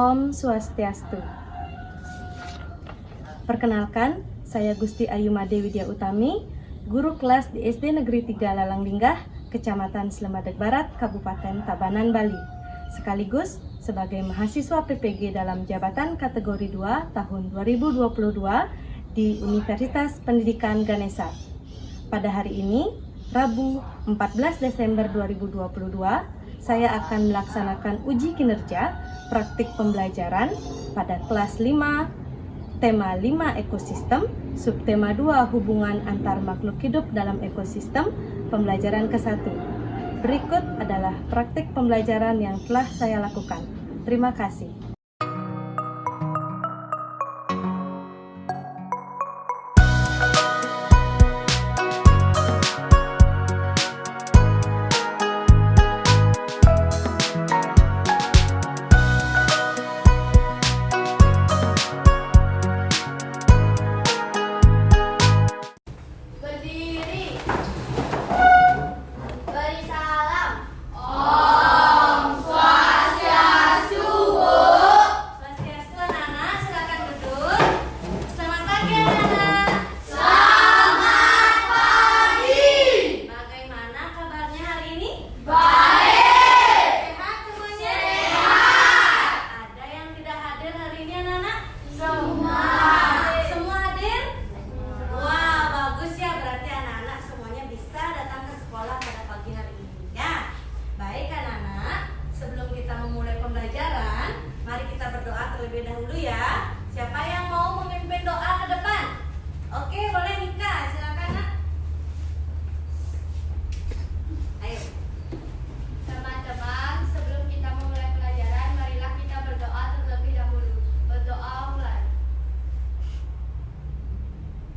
Om Swastiastu. Perkenalkan, saya Gusti Ayumade Widya Utami, guru kelas di SD Negeri 3 Lalanglinggah, Kecamatan Slemadeg Barat, Kabupaten Tabanan, Bali. Sekaligus sebagai mahasiswa PPG dalam jabatan kategori 2 tahun 2022 di Universitas Pendidikan Ganesha. Pada hari ini, Rabu 14 Desember 2022, saya akan melaksanakan uji kinerja praktik pembelajaran pada kelas 5, tema 5 ekosistem, subtema 2 hubungan antar makhluk hidup dalam ekosistem, pembelajaran ke-1. Berikut adalah praktik pembelajaran yang telah saya lakukan. Terima kasih. Mari kita berdoa terlebih dahulu ya. Siapa yang mau memimpin doa ke depan? Oke, boleh Nika, silakan Nak. Ayo. Teman-teman, sebelum kita memulai pelajaran, marilah kita berdoa terlebih dahulu. Berdoa mulai.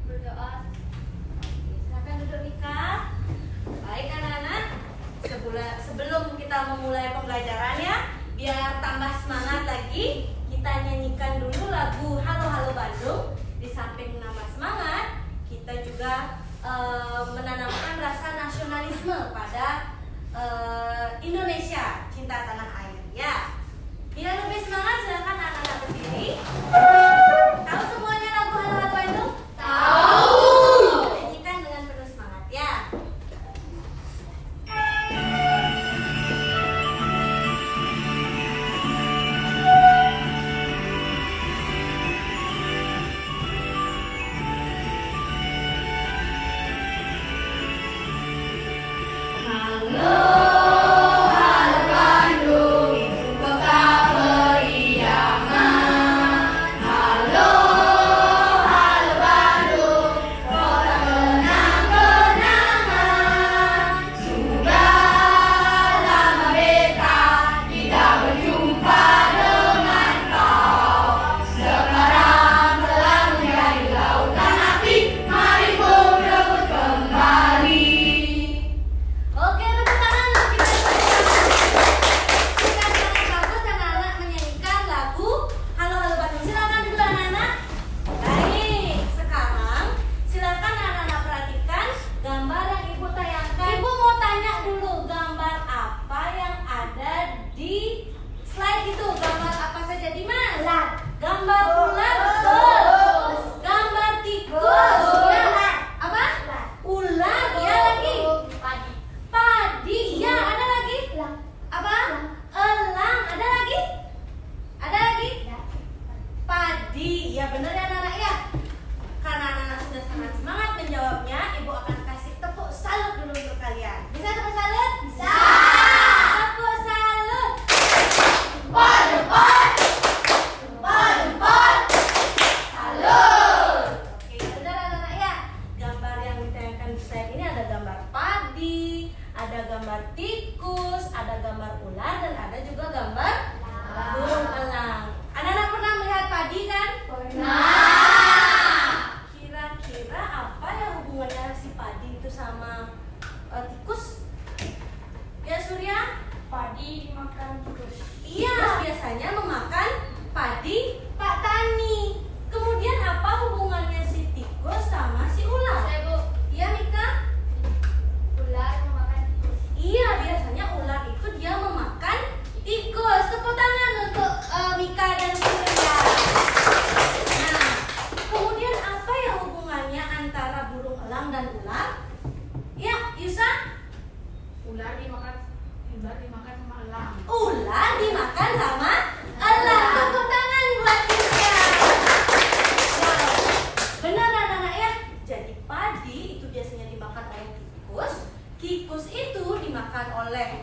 Berdoa. Silakan duduk Nika. Baik anak-anak, sebelum kita memulai pembelajarannya, biar tambah semangat lagi, kita nyanyikan dulu lagu Halo Halo Bandung. Di samping menambah semangat, kita juga menanamkan rasa nasionalisme pada Indonesia, cinta tanah air ya. Biar lebih semangat, silakan anak-anak berdiri. Tahu semuanya lagu Halo Halo Bandung? Tahu. Nyanyikan dengan penuh semangat ya. dengan ular? Ya, Yusa? Ular dimakan sama elang. Ular dimakan sama elang. Tepuk tangan buat Yusa. Wow, benar anak-anak ya. Jadi padi itu biasanya dimakan oleh tikus. Tikus itu dimakan oleh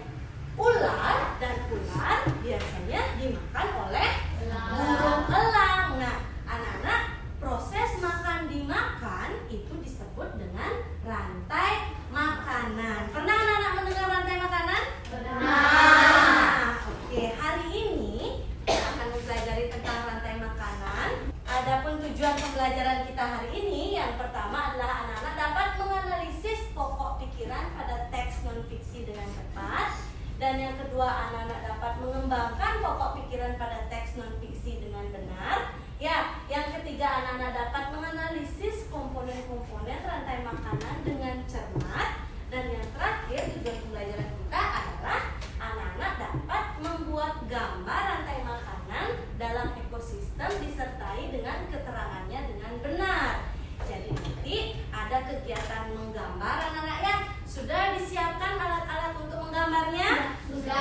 ular, dan ular biasanya dimakan oleh burung elang. Nah, anak-anak, proses makan dimakan itu disebut dengan rantai makanan. Pernah anak-anak mendengar rantai makanan? Nah, oke, hari ini kita akan mempelajari tentang rantai makanan. Adapun tujuan pembelajaran kita hari ini, yang pertama adalah anak-anak dapat menganalisis pokok pikiran pada teks non-fiksi dengan tepat. Dan yang kedua, anak-anak dapat mengembangkan pokok pikiran pada teks non-fiksi dengan benar. Ya, yang ketiga, anak-anak dapat menganalisis komponen-komponen rantai makanan dengan cermat. Dan yang terakhir, tujuan pembelajaran kita adalah anak-anak dapat membuat gambar rantai makanan dalam ekosistem disertai dengan keterangannya dengan benar. Jadi nanti ada kegiatan menggambar anak-anak ya. Sudah disiapkan alat-alat untuk menggambarnya? Sudah.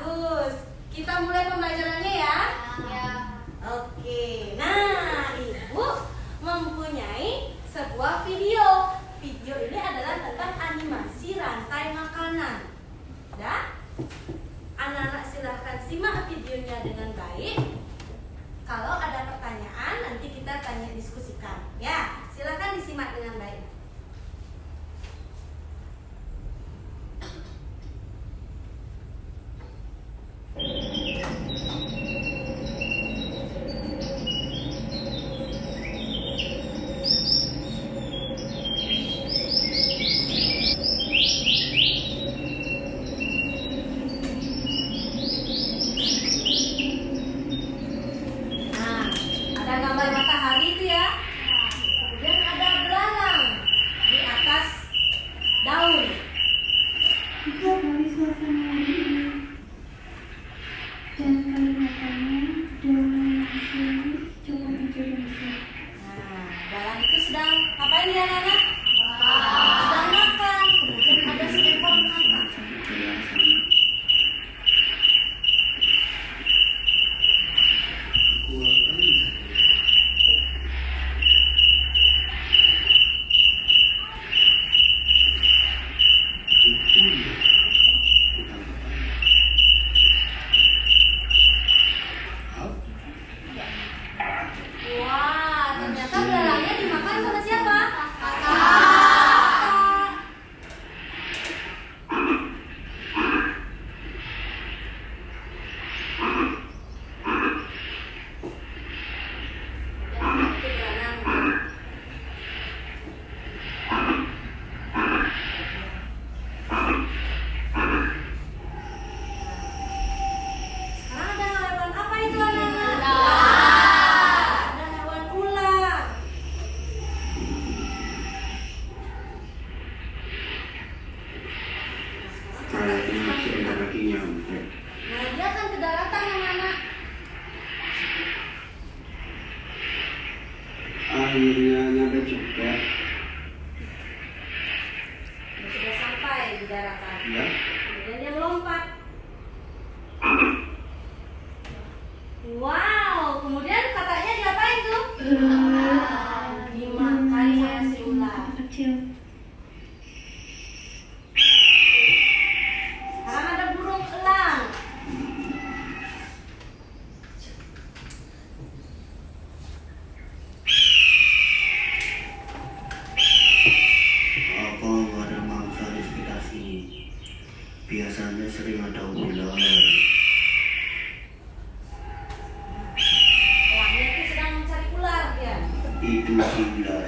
Bagus. Kita mulai pembelajarannya ya. Ya. Oke. Nah, Ibu mempunyai sebuah video. Video ini adalah tentang animasi rantai makanan. Ya? Anak-anak silahkan simak videonya dengan baik. Kalau ada pertanyaan nanti kita tanya diskusikan. Ya, silakan disimak dengan baik. Nah, ada gambar matahari itu ya. Kemudian ada belalang di atas daun. Jika kali suasana hari ini dan kelihatannya daun yang disini cukup hijau dan besar. Nah, belalang itu sedang ngapain ya anak-anak? Sedang makan. Kemudian ada seekor kakak. Wah, ternyata belalangnya dimakan sama siapa? Kakak. Itu belalang. Sekarang ada hewan apa itu anak-anak? Ada hewan ular. Kayaknya masih ada lagi nyampe. Nah, dia akan ke daratan anak-anak. Akhirnya nyampe juga. Dia sudah sampai di daratan. Ya, Kemudian dia melompat. Wow, kemudian katanya diapain tuh? Dimakan sama si ular. Kecil. Sekarang ada burung elang. apa nggak ada mangsa di sekitar sini? Biasanya sering ada ular. Elangnya itu sedang mencari ular dia. Itu si ular.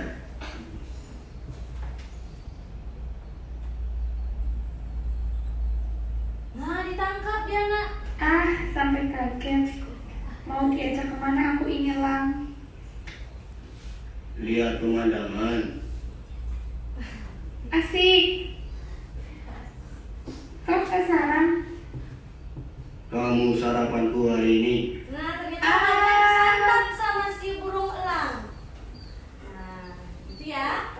Nah, ditangkap dia nak. Ah, sampai kaget. Mau diajak kemana aku ingin lang. Lihat pemandangan. Asik. Kau penasaran? Kamu sarapanku hari ini. Nah, ternyata ada santap sama si burung elang. Nah, itu ya.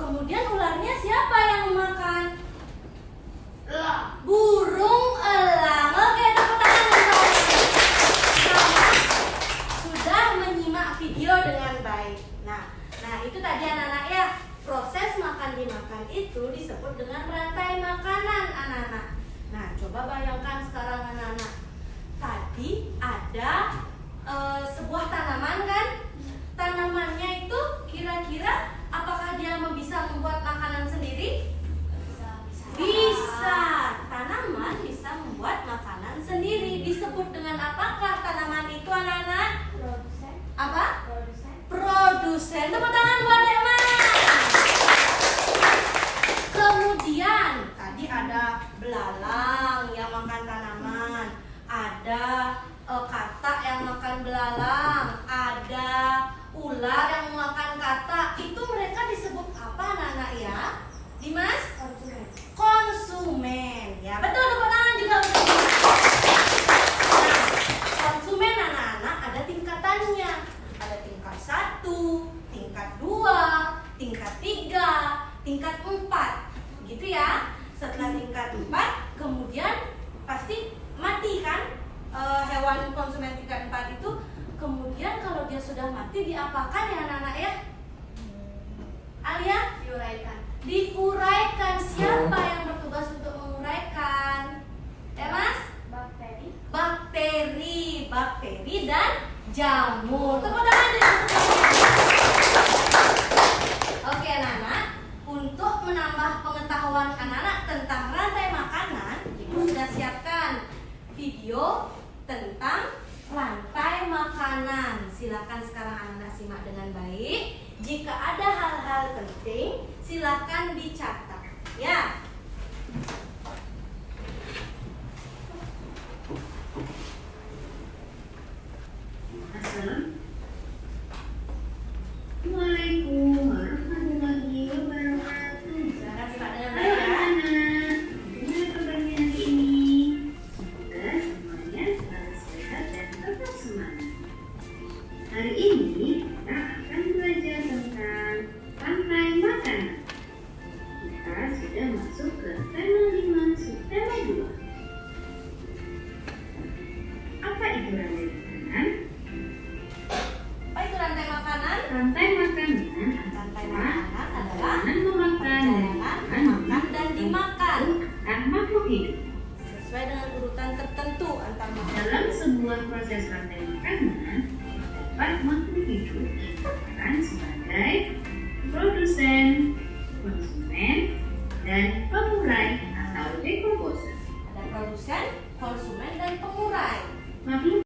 Kemudian ularnya siapa yang makan? Burung elang. Oke, tepuk tangan untuk Selamat sudah menyimak video dengan baik. Nah itu tadi anak-anak ya. Proses makan dimakan itu disebut dengan rantai makanan anak-anak. Nah, coba bayangkan sekarang anak-anak. Tadi ada sebuah tanaman kan? Tanamannya itu kira-kira apakah dia bisa membuat makanan sendiri? Bisa. Tanaman bisa membuat makanan sendiri. Disebut dengan apakah tanaman itu anak-anak? Apa? Produsen. Tepuk tangan buat Dekman. Kemudian tadi ada belalang yang makan tanaman, ada katak yang makan belalang, ada ular yang makan katak. Itu mereka disebut apa anak-anak ya? Dimas? Konsumen. Ya betul, tepuk tangan juga untuk Dimas. Nah, konsumen anak-anak ada tingkatannya. Ada tingkat 1, tingkat 2, tingkat 3, tingkat 4. Gitu ya. Setelah tingkat 4, kemudian pasti mati kan? Hewan konsumen tingkat 4 itu. Kemudian kalau dia sudah mati diapakan ya anak-anak ya? Alia? Diuraikan. Siapa yang bertugas untuk menguraikan? Ya Mas? Bakteri dan jamur. Tepuk tangan dulu. Oke anak-anak, untuk menambah pengetahuan anak-anak tentang rantai makanan, Ibu sudah siapkan video tentang rantai makanan. Silakan sekarang anak-anak simak dengan baik. Jika ada hal-hal penting, silakan dicatat. Ya. Assalamualaikum warahmatullahi wabarakatuh. Silakan simak dengan Halo baik ya. anak-anak, gimana kabarnya hari ini? Semoga semuanya selalu sehat dan tetap semangat. Hari ini kita akan belajar tentang rantai makanan. Kita sudah masuk ke tema 5 subtema 2. Apa itu rantai makanan? Apa itu rantai makanan? Rantai makanan Rantai adalah makanan adalah makanan memakan perjalanan memakan dan dimakan kan makhluk hidup. sesuai dengan urutan tertentu antar makanan. Dalam sebuah proses rantai makanan, terdapat makhluk hidup yang berperan sebagai produsen, konsumen, dan pengurai atau decomposer. Ada produsen, konsumen, dan pengurai. Makhluk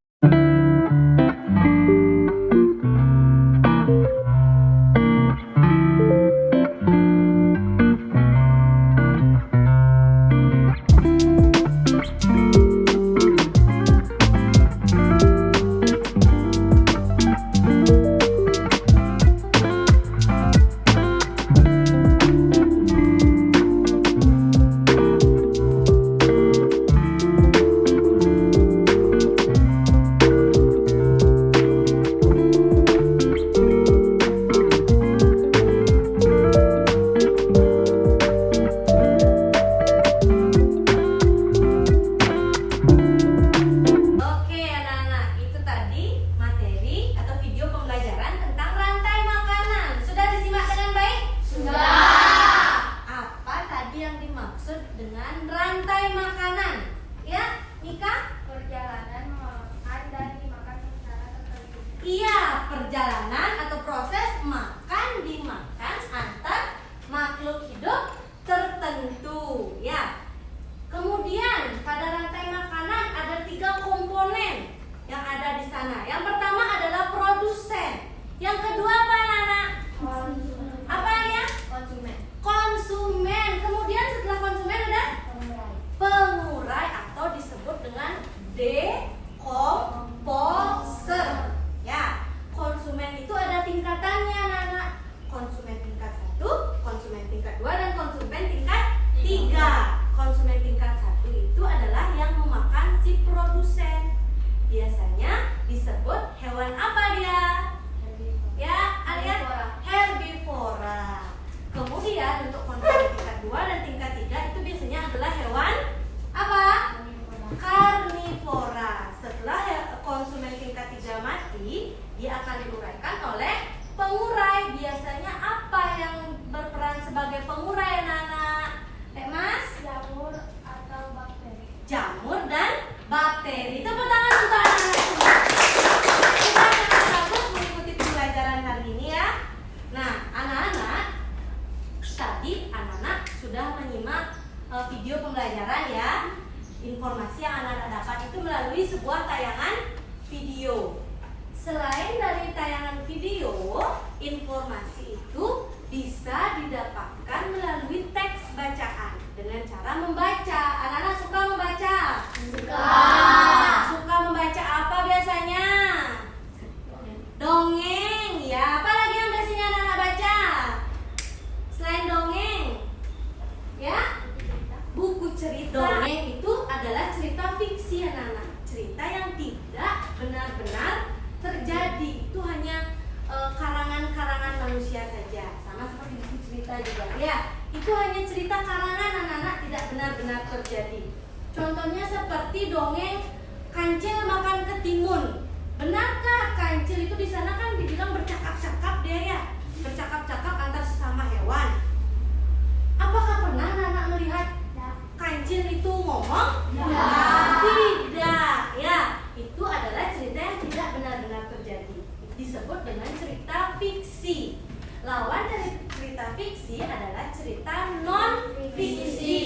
sudah menyimak video pembelajaran ya. Informasi yang anak-anak dapat itu melalui sebuah tayangan video. Selain dari tayangan video, informasi itu bisa didapatkan melalui teks bacaan dengan cara membaca. Anak-anak suka membaca? Suka. Suka membaca apa biasanya? Dongeng. Ya, apa lagi yang biasanya anak-anak baca? Selain dongeng, ya, buku cerita. Dongeng itu adalah cerita fiksi anak-anak, cerita yang tidak benar-benar terjadi. Itu hanya karangan-karangan manusia saja, sama seperti buku cerita juga. Ya, itu hanya cerita karangan anak-anak, tidak benar-benar terjadi. Contohnya seperti dongeng kancil makan ketimun. Benarkah kancil itu di sana kan dibilang bercakap-cakap dia ya, bercakap-cakap antar sesama hewan. Apakah pernah anak-anak melihat kancil itu ngomong? Tidak, ya. Itu adalah cerita yang tidak benar-benar terjadi. Disebut dengan cerita fiksi. Lawan dari cerita fiksi adalah cerita non fiksi.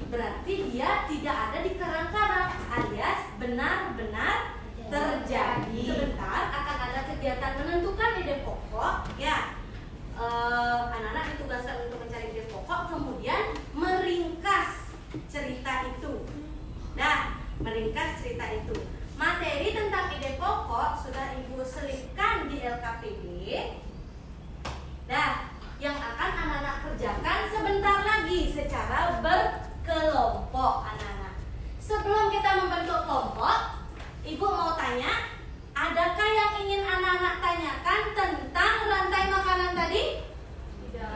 Berarti dia tidak ada di karang-karang, alias benar-benar terjadi. Sebentar akan ada kegiatan menentukan ide pokok, ya. Anak-anak ditugaskan untuk mencari ide pokok, kemudian meringkas cerita itu. Nah, meringkas cerita itu. Materi tentang ide pokok sudah Ibu selipkan di LKPD. Nah, yang akan anak-anak kerjakan sebentar lagi secara berkelompok anak-anak. Sebelum kita membentuk kelompok, Ibu mau tanya, adakah yang ingin anak-anak tanyakan tentang rantai makanan tadi? Tidak.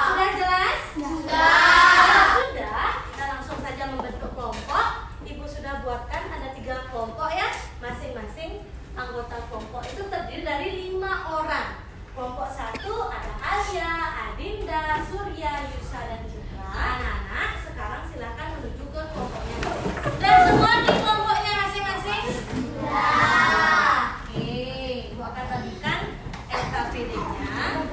Sudah jelas? Sudah. Kalau sudah, kita langsung saja membentuk kelompok. Ibu sudah buatkan ada 3 kelompok ya. Masing-masing anggota kelompok itu terdiri dari 5 orang. Kelompok 1 ada Alia, Adinda, Surya, Yusa, dan Citra. Anak-anak sekarang silakan menuju ke kelompoknya. Dan semua di kelompoknya masing-masing? Sudah. Oke, Ibu akan bagikan LKPD-nya.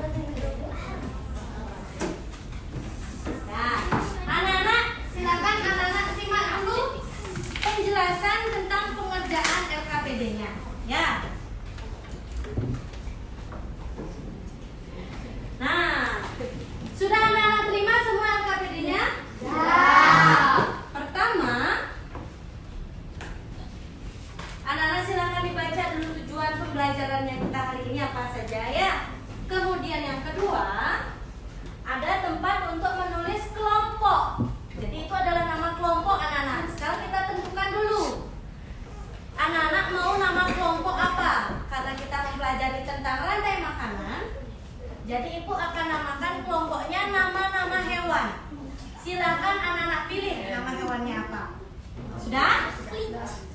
Nah, anak-anak silakan anak-anak simak dulu penjelasan tentang pengerjaan LKPD-nya. Ya. Nah, sudah anak-anak terima semua LKPD-nya? Sudah. Pertama, anak-anak silakan dibaca dulu tujuan pembelajarannya kita hari ini apa saja ya. Kemudian yang kedua, ada tempat untuk menulis kelompok. Jadi itu adalah nama kelompok anak-anak. Sekarang kita tentukan dulu. Anak-anak mau nama kelompok apa? Karena kita mempelajari tentang rantai makanan, jadi Ibu akan namakan kelompoknya nama-nama hewan. Silakan anak-anak pilih nama hewannya apa. Sudah?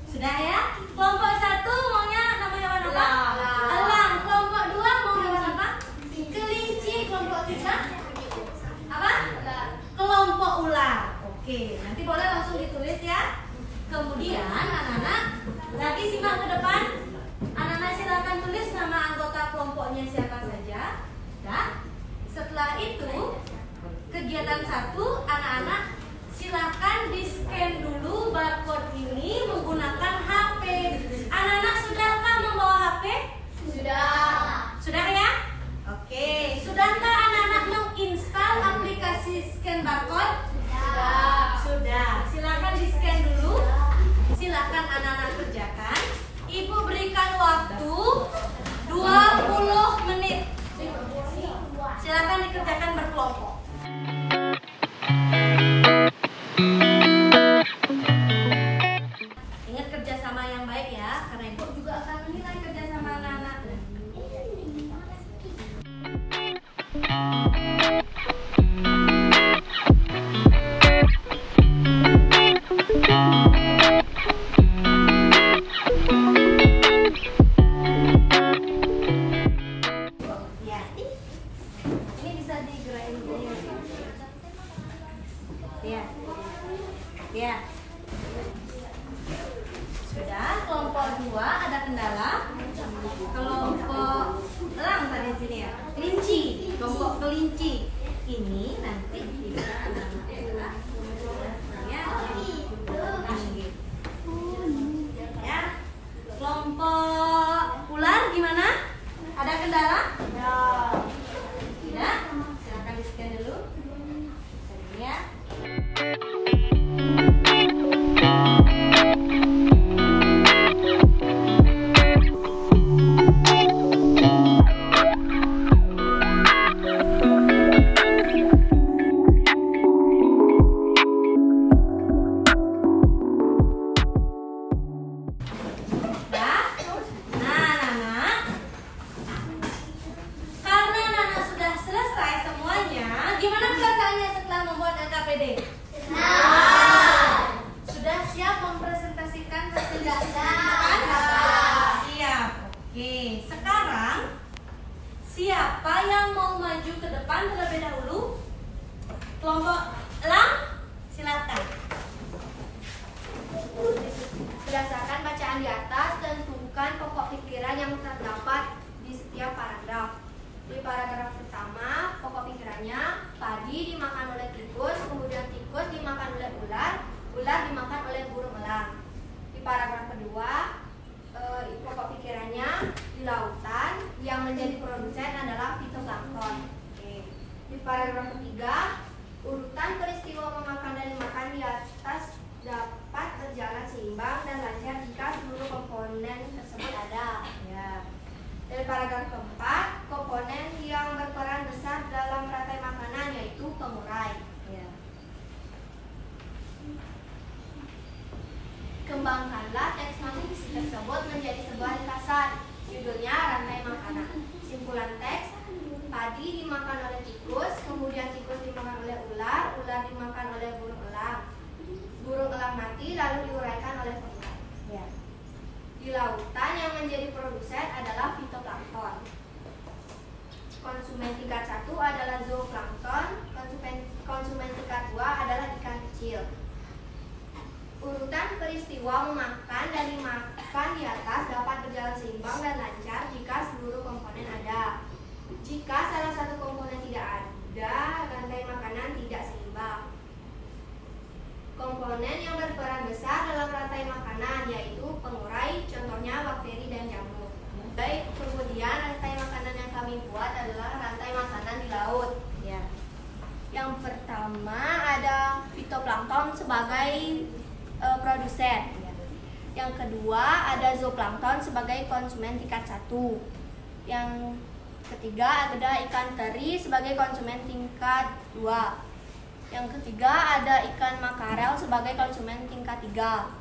Sudah ya? Kelompok 1 maunya nama hewan apa? Elang. Kelompok 2 mau hewan apa? Kelinci. Kelompok 3 apa? Kelompok ular. Oke, nanti boleh langsung ditulis ya. Kemudian anak-anak lagi simak ke depan. Anak-anak silakan tulis nama anggota kelompoknya siapa saja. Nah, setelah itu kegiatan 1, anak-anak silakan di-scan dulu barcode ini menggunakan HP. Anak-anak sudahkah membawa HP? Sudah. Sudah ya? Oke, sudahkah anak-anak menginstal aplikasi scan barcode? Sudah. Sudah. Silakan di-scan dulu. Silakan anak-anak kerjakan. Ibu berikan waktu 20 menit. Silakan dikerjakan berkelompok. Ingat kerjasama yang baik ya, karena Ibu juga akan menilai kerjasama anak-anak. Ya, ini bisa digerakin dulu. Ya, ya. Sudah, kelompok 2 ada kendala. Kelompok elang tadi sini ya, kelinci, kelompok kelinci. ini nanti bisa ya. Ya. Kelompok ular gimana? Ada kendala? Tidak? Silakan di-scan dulu. Ini ya. Sudah siap mempresentasikan hasil diskusi? Siap. Oke, sekarang siapa yang mau maju ke depan terlebih dahulu? Kelompok elang, silakan. Berdasarkan bacaan di atas, tentukan pokok pikiran yang terdapat di setiap paragraf. Di paragraf pertama, pokok pikirannya padi dimakan oleh tikus, kemudian tikus dimakan oleh ular, ular dimakan oleh burung elang. Di paragraf kedua, pokok pikirannya di lautan yang menjadi produsen adalah fitoplankton. Di paragraf ketiga, urutan peristiwa memakan dan dimakan di atas dapat berjalan seimbang dan lancar jika seluruh komponen tersebut ada. Ya. Dari paragraf keempat, komponen yang berperan besar dalam rantai makanan yaitu pengurai. Ya. Kembangkanlah teks puisi tersebut menjadi sebuah ringkasan. Judulnya rantai makanan. Simpulan teks: padi dimakan oleh tikus, kemudian tikus dimakan oleh ular, ular dimakan oleh burung elang. Burung elang mati lalu diuraikan oleh pengurai. Ya. Di lautan yang menjadi produsen adalah fitoplankton. Konsumen tingkat 1 adalah zooplankton, konsumen tingkat 2 adalah ikan kecil. Urutan peristiwa memakan dan dimakan di atas dapat berjalan seimbang dan lancar jika seluruh komponen ada. Jika salah satu komponen tidak ada, rantai makanan tidak seimbang. Komponen yang berperan besar dalam rantai makanan yaitu pengurai, contohnya bakteri dan jamur. Baik, kemudian rantai makanan yang kami buat adalah rantai makanan di laut. Ya. Yang pertama ada fitoplankton sebagai produsen. Yang kedua ada zooplankton sebagai konsumen tingkat 1. Yang ketiga ada ikan teri sebagai konsumen tingkat 2. Yang ketiga ada ikan makarel sebagai konsumen tingkat 3.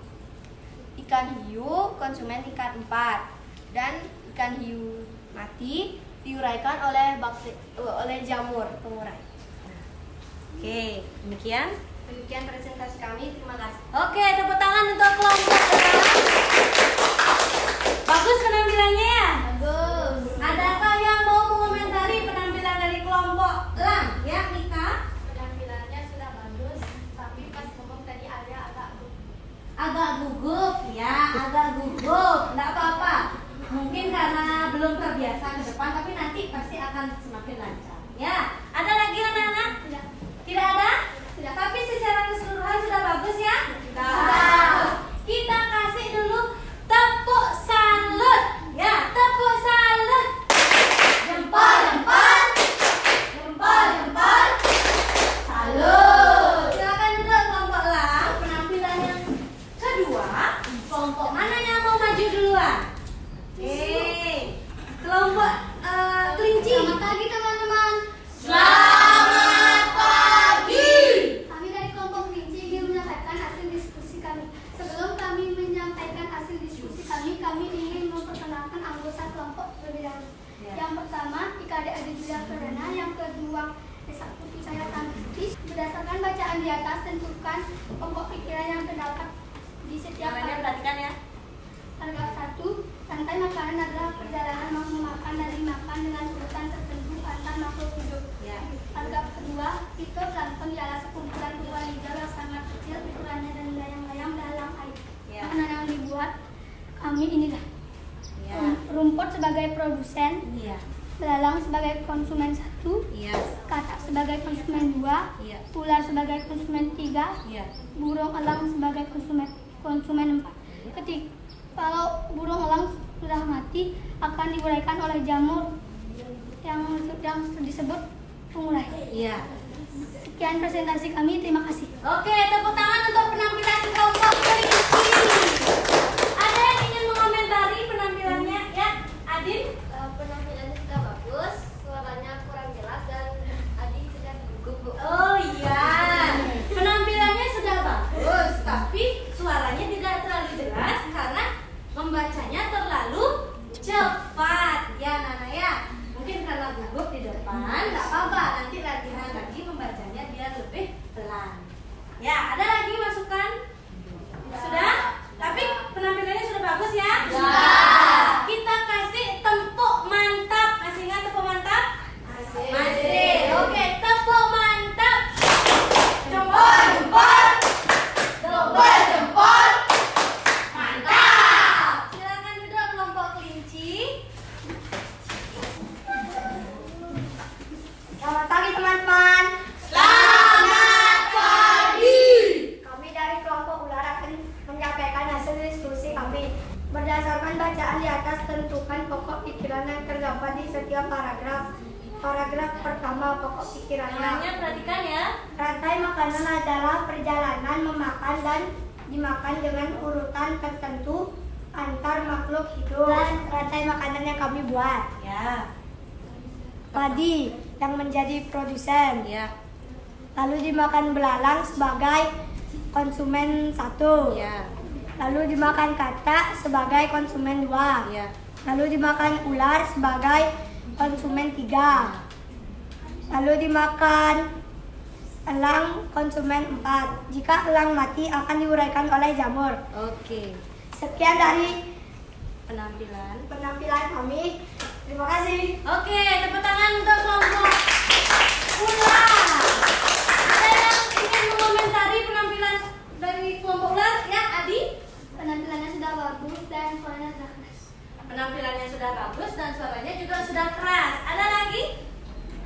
Ikan hiu konsumen tingkat 4. Dan ikan hiu mati diuraikan oleh jamur pengurai. Oke, demikian. Demikian presentasi kami. Terima kasih. Oke, tepuk tangan untuk kelompok elang. Bagus penampilannya ya? Bagus. Adakah yang mau mengomentari penampilan dari kelompok elang? Ya, Mika? Penampilannya sudah bagus, tapi pas ngomong tadi ada Agak gugup, ya, agak gugup. Enggak apa-apa. Mungkin karena belum terbiasa ke depan, tapi nanti pasti akan semakin lancar. Ya, ada lagi anak-anak? Tidak ada? Tidak. Tapi secara keseluruhan sudah bagus ya? Sudah. Kita kasih dulu tepuk salut. Ya, tepuk salut. Jempol, jempol. Jempol, jempol. Salut. Silakan duduk kelompok elang. Penampilan yang kedua, kelompok mana yang mau maju duluan? Kelompok kelinci. Selamat pagi teman-teman. Selamat pagi. Kami dari kelompok kelinci ingin menyampaikan hasil diskusi kami. Sebelum kami menyampaikan hasil diskusi kami ingin memperkenalkan anggota kelompok terlebih dahulu. Ya. Yang pertama, Ika Adi Julia Perdana. Yang kedua, Desa Putri Cahaya Tanti. Berdasarkan bacaan di atas, tentukan pokok pikiran yang terdapat di setiap Perhatikan ya. Paragraf 1, rantai makanan adalah perjalanan memakan dan dimakan dengan urutan tertentu antar makhluk hidup. Ya. Paragraf kedua, fitoplankton ialah sekumpulan buah hijau yang sangat kecil ukurannya dan melayang-layang dalam air. Ya. Makanan yang dibuat kami inilah. Ya. Rumput sebagai produsen, Iya. belalang sebagai konsumen 1, Iya. katak sebagai konsumen 2, Iya. ular sebagai konsumen 3, Iya. burung elang sebagai konsumen 4. Kalau burung elang sudah mati akan diuraikan oleh jamur yang disebut pengurai. Iya. Sekian presentasi kami, terima kasih. Oke, tepuk tangan untuk penampilan kelompok kelinci. Ada yang ingin mengomentari penampilannya? Ya, Adin? Penampilannya sudah bagus, suaranya kurang jelas dan Adi sudah gugup, Bu. Oh iya, penampilannya sudah bagus, tapi suaranya tidak terlalu jelas karena membacanya terlalu cepat. Ya, Nana ya. Mungkin karena gugup di depan, nggak apa-apa. Nanti latihan lagi membacanya biar lebih pelan. Ya, ada lagi masukan? Sudah? Tapi penampilannya sudah bagus ya? Sudah. Kita kasih tepuk mantap. Masih ingat tepuk mantap? Masih. Oke, tepuk mantap. Jempol, jempol. Jempol, jempol. Mantap. Silakan duduk kelompok kelinci. Selamat pagi teman-teman. Selamat pagi. Kami dari kelompok ular akan menyampaikan hasil diskusi kami. Berdasarkan bacaan di atas, tentukan pokok pikiran yang terdapat di setiap paragraf. Paragraf pertama, pokok pikirannya. Namanya perhatikan ya. Rantai makanan adalah perjalanan memakan dan dimakan dengan urutan tertentu antar makhluk hidup. Dan rantai makanan yang kami buat. Ya. Padi yang menjadi produsen. Ya. Lalu dimakan belalang sebagai konsumen 1. Ya. Lalu dimakan katak sebagai konsumen 2. Ya. Lalu dimakan ular sebagai konsumen 3. Lalu dimakan elang konsumen 4. Jika elang mati akan diuraikan oleh jamur. Oke. Sekian dari Penampilan. kami. Terima kasih. Oke, tepuk tangan untuk kelompok ular. Ada yang ingin mengomentari penampilan dari kelompok ular? Ya, Adi? Penampilannya sudah bagus dan suaranya sudah keras. Penampilannya sudah bagus dan suaranya juga sudah keras. Ada lagi?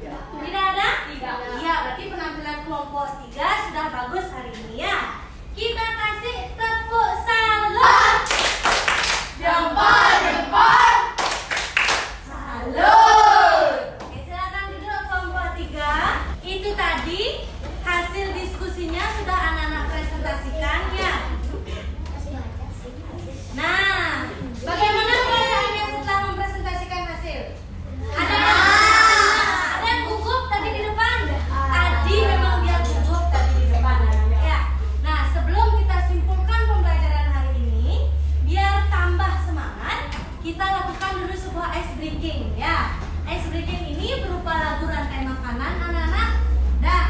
Tidak ada? Tidak. Iya, berarti penampilan kelompok 3 sudah bagus hari ini ya. Kita kasih tepuk salam. Jempol, jempol. Salut. Oke, silakan duduk kelompok 3. Itu tadi hasil diskusinya sudah anak-anak presentasikan ya. Nah, bagaimana perasaannya setelah mempresentasikan hasil? Ada yang gugup tadi di depan? Tadi memang dia gugup tadi di depan anak-anak ya. Nah, sebelum kita simpulkan pembelajaran hari ini, biar tambah semangat, kita lakukan dulu sebuah ice breaking ya. Ice breaking ini berupa lagu rantai makanan anak-anak. Nah,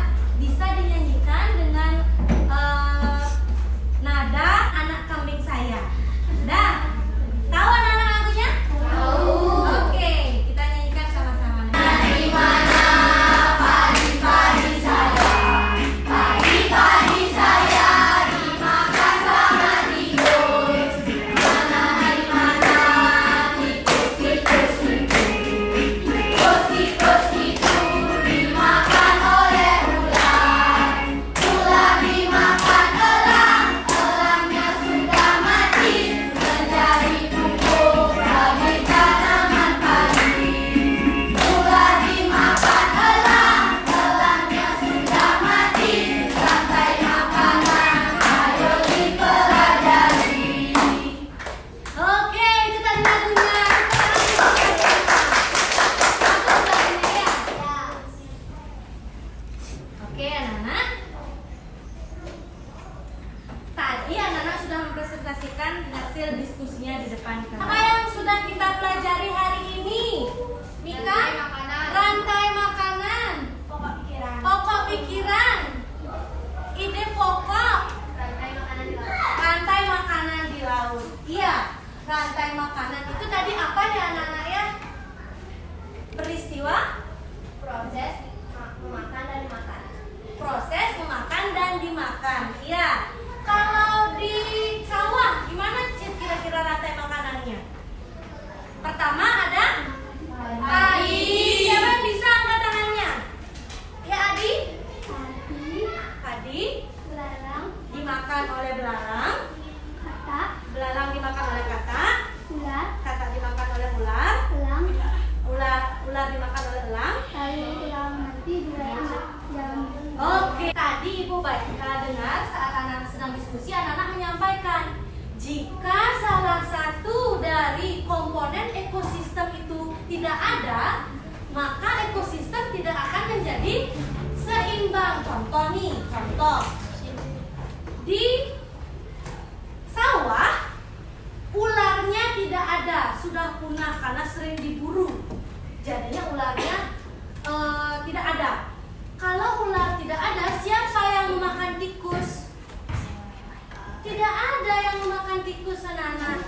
Ibu dengar saat anak sedang diskusi, anak-anak menyampaikan jika salah satu dari komponen ekosistem itu tidak ada, maka ekosistem tidak akan menjadi seimbang. Contoh di sawah ularnya tidak ada, sudah punah karena sering diburu, jadinya ularnya tidak ada. Kalau ular tidak ada, siapa yang memakan tikus? Tidak ada yang memakan tikus, anak-anak.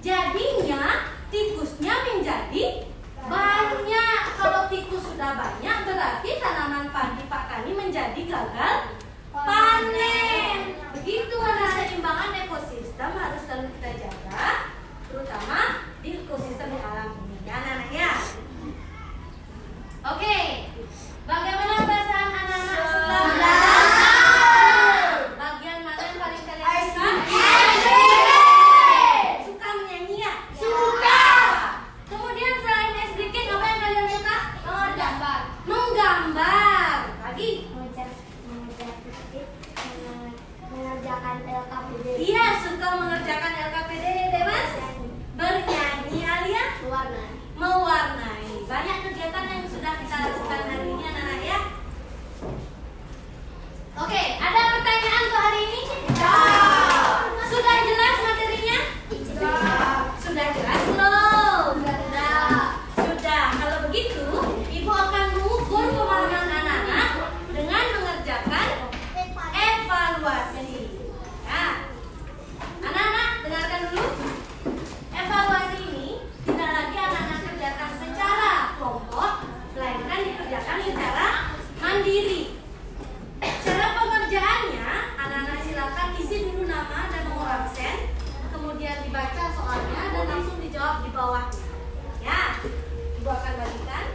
Jadinya tikusnya menjadi banyak. Kalau tikus sudah banyak, berarti tanaman padi Pak Kani menjadi gagal panen. Begitu, keseimbangan ekosistem harus selalu kita jaga, terutama di ekosistem di alam ini, ya anak-anak ya. Oke, bagaimana perasaan anak-anak setelah bagian mana yang paling kalian suka? Suka menyanyi ya? Suka. Kemudian selain SDK, apa yang kalian suka? Menggambar. Lagi? Mengerjakan LKPD. Iya, suka mengerjakan LKPD, Mas. Bernyanyi alias mewarnai. Banyak kegiatan yang sudah kita lakukan hari ini, anak-anak ya. Oke, ada pertanyaan untuk hari ini? Sudah jelas materinya? Sudah jelas belum? Sudah. Kalau begitu, Ibu akan mengukur pemahaman anak-anak dengan mengerjakan evaluasi. Ya. Anak-anak, dengarkan dulu. Evaluasi ini tidak lagi anak-anak kerjakan secara kelompok, melainkan dikerjakan secara mandiri. Cara pengerjaannya, anak-anak silakan isi dulu nama dan nomor absen, kemudian dibaca soalnya dan langsung dijawab di bawah. Ya, Ibu akan bagikan.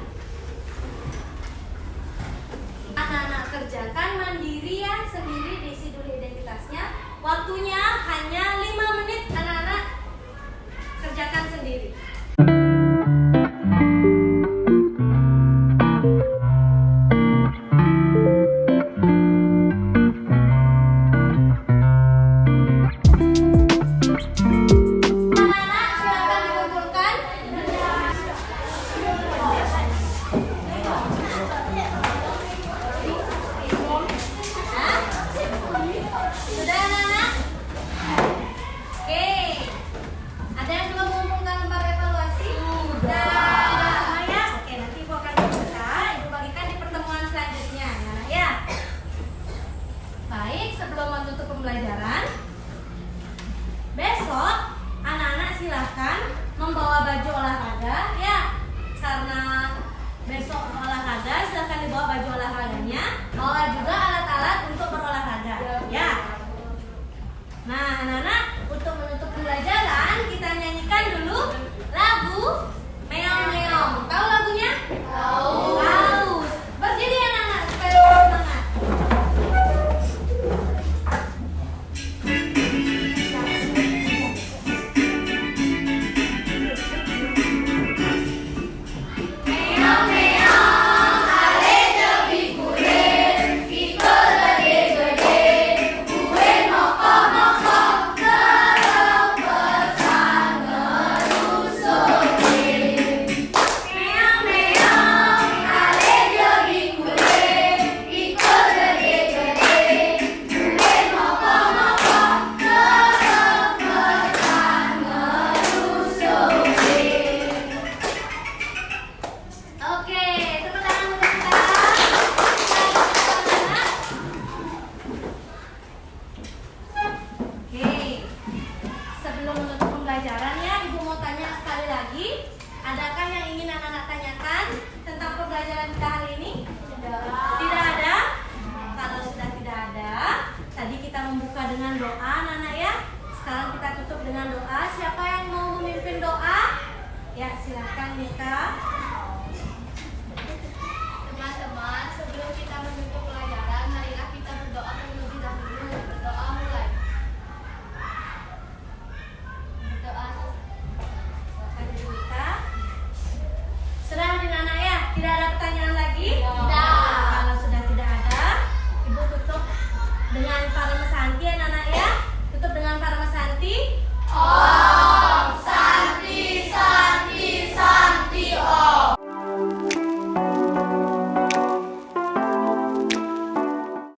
Anak-anak kerjakan mandiri ya, sendiri, diisi dulu identitasnya. Waktunya hanya 5 menit, anak-anak kerjakan sendiri.